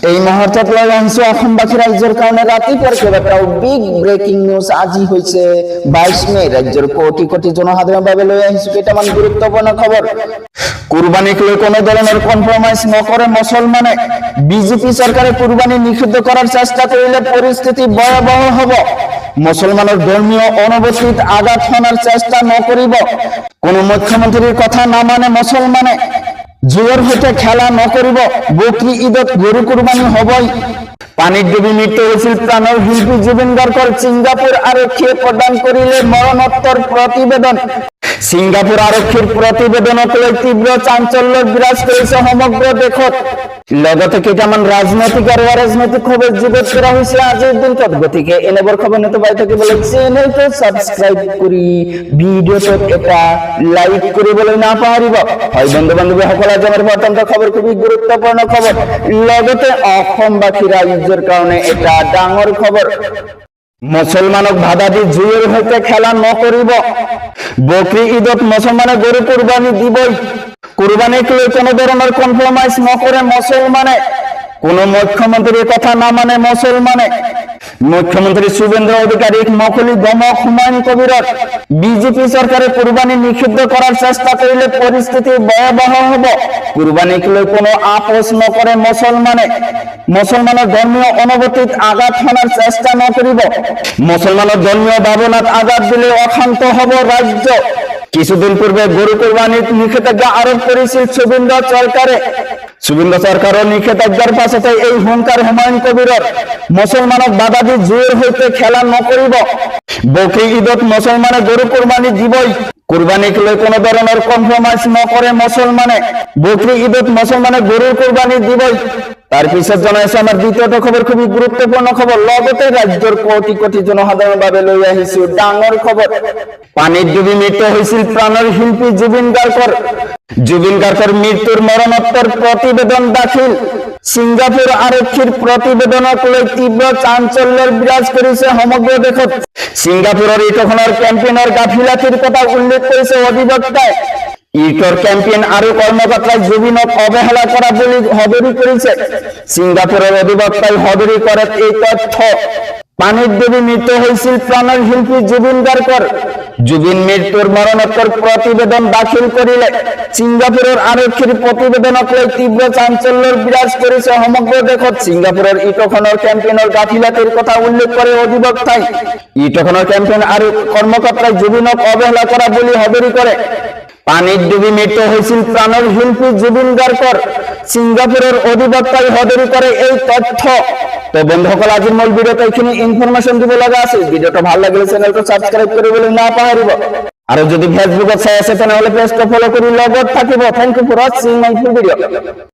এই মুহূর্তে লগাইছো অসমবাসী রাজ্যের কারণে রাতিপুৱাৰ কেইবাটাও বিগ ব্রেকিং নিউজ আজি হৈছে 22 মে ৰাজ্যৰ কোটি কোটি জনসাধাৰণৰ বাবে লৈ আহিছো কেইটামান গুৰুত্বপূৰ্ণ খবৰ। কুরবানিক লৈ কোনো ধরনের কম্প্রোমাইজ নকরে মুসলমানে। বিজেপি সরকারে কুরবানি নিষিদ্ধ করার চেষ্টা করলে পরিস্থিতি ভয়াবহ হব। মুসলমানের ধর্মীয় অনুভূতিত আঘাত হানার চেষ্টা নকরিব। কোন মুখ্যমন্ত্রীর কথা না মানে মুসলমানে। জোর হইতে খেলা নকরিব। বকরি ঈদত গরু কুরবানি হবই। পানির ডুবি মৃত্যু হয়েছিল প্রাণের শিল্পী জুবিন গার্গর। সিঙ্গাপুর আরক্ষীয়ে প্রদান করিলে মরণোত্তর প্রতিবেদন। সিঙ্গাপুর আরক্ষীর প্রতিবেদনক লৈ তীব্র চাঞ্চল্য বিরাজ করেছে সমগ্র দেশত। লগতে কেইটামান রাজনৈতিক আর অরাজনৈতিক খবর যোগত করা হয়েছে আজিৰ দিনটোত। গতিকে এনেবোৰ খবৰ নিতে পাই থাকিবলৈ চেনেলটো সাবস্ক্রাইব কৰি ভিডিওটোত এটা লাইক কৰিবলৈ নাপাহৰিব। হয় বন্ধু বান্ধৱীসকল, আজি আমাৰ বৰ্তমান খবৰ খুবই গুৰুত্বপূৰ্ণ খবৰ। লগতে অসমবাসী ৰাইজৰ কাৰণে এটা ডাঙৰ খবৰ। মুসলমানক বাধা দি জুয়ের হইতে খেলা নকরিব। বকরি ঈদত মুসলমানে গরু কুরবানি দিবই। কুরবানিক লৈ কোনো ধরনের কম্প্রোমাইজ নকরে মুসলমানে। কোন মুখ্যমন্ত্রীর কথা না মানে মুসলমানে। মুখ্যমন্ত্রী শুভেন্দু অধিকারী নকলি দমক হুমায়ুন কবিরর। বিজেপি সরকারে কুরবানি নিষিদ্ধ করার চেষ্টা করলে পরিস্থিতি ভয়াবহ হব। কুরবানিক লৈ কোনো আপোষ নকরে মুসলমানে। মুসলমানের ধর্মীয় অনুভূতিত আঘাত হানার চেষ্টা নকরিব। মুসলমানের ধর্মীয় ভাবনাত আঘাত দিলে অশান্ত হব রাজ্য। কিছুদিন পূর্বে গরু কুরবানির নিষেধাজ্ঞা আরোপ করেছিল শুভেন্দু সরকারে। শুভেন্দু সরকারের নিষেধাজ্ঞার পাছতে এই হুঙ্কার হুমায়ুন কবিরর। মুসলমানক বাধা দি জোর হইতে খেলা নকরিব। বকরি ঈদত মুসলমানে গরু কুরবানি দিবই। কুরবানিক লৈ কোনো ধরনের কম্প্রোমাইজ নকরে মুসলমানে। বকরি ঈদত মুসলমানে গরুর কুরবানি দিবই। তার পিছত জনাইছে আমার দ্বিতীয়টো খবর, খুবই গুরুত্বপূর্ণ খবর। লগতে রাজ্যৰ কোটি কোটি জনসাধাৰণৰ বাবে লৈ আহিছো ডাঙৰ খবৰ। পানীত ডুবি মৃত্যু হৈছিল প্ৰাণৰ শিল্পী জুবিন গাৰ্গৰ। জুবিন গাৰ্গৰ মৃত্যুৰ মৰণোত্তৰ প্ৰতিবেদন দাখিল। সিঙ্গাপুর আরক্ষীর প্রতিবেদনক লৈ তীব্র চাঞ্চল্যৰ বিরাজ করেছে সমগ্র দেশত। সিঙ্গাপুরের ইটখনৰ ক্যাম্পেইনৰ গাফিলাতিৰ কথা উল্লেখ কৰিছে অধিবক্তায়। ইটর ক্যাম্পেইন আর কর্মকর্তায় জুবিনক অবহেলা করা বলে হদরি করেছে। সিঙ্গাপুরের অধিবক্তায় হদরি করে এই তথ্য। পানির ডুবি মৃত্যু হয়েছিল প্রাণের শিল্পী জুবিন গার্গর। জুবিন মৃত্যুর মরণোত্তর প্রতিবেদন দাখিল করিলে সিঙ্গাপুরের আরক্ষীর প্রতিবেদনক লৈ তীব্র চাঞ্চল্যৰ বিরাজ করেছে সমগ্র দেশত। সিঙ্গাপুরের ইটখনৰ ক্যাম্পেইনৰ গাফিলাতির কথা উল্লেখ করে অধিবক্তায়। ইটখনৰ ক্যাম্পেইন আর কর্মকর্তায় জুবিনক অবহেলা করা বলে হদরি করে। পানির ডুবি মৃত্যু হয়েছিল প্রাণের শিল্পী জুবিন গার্গর। সিঙ্গাপুরের অধিবক্তায় হদরি করে এই তথ্য। তো বন্ধুসকল, আজিৰ মূল ভিডিওতে এইখিনি ইনফরমেশন দিব লগা আছে। ভিডিওটা ভালো লাগলে চ্যানেলটো সাবস্ক্রাইব কৰিবলৈ নাপাহৰিব। আৰু যদি ফেসবুকত চাই আছে তেনেহলে পেজটো ফলো কৰি লগত থাকিব। Thank you for watching my video.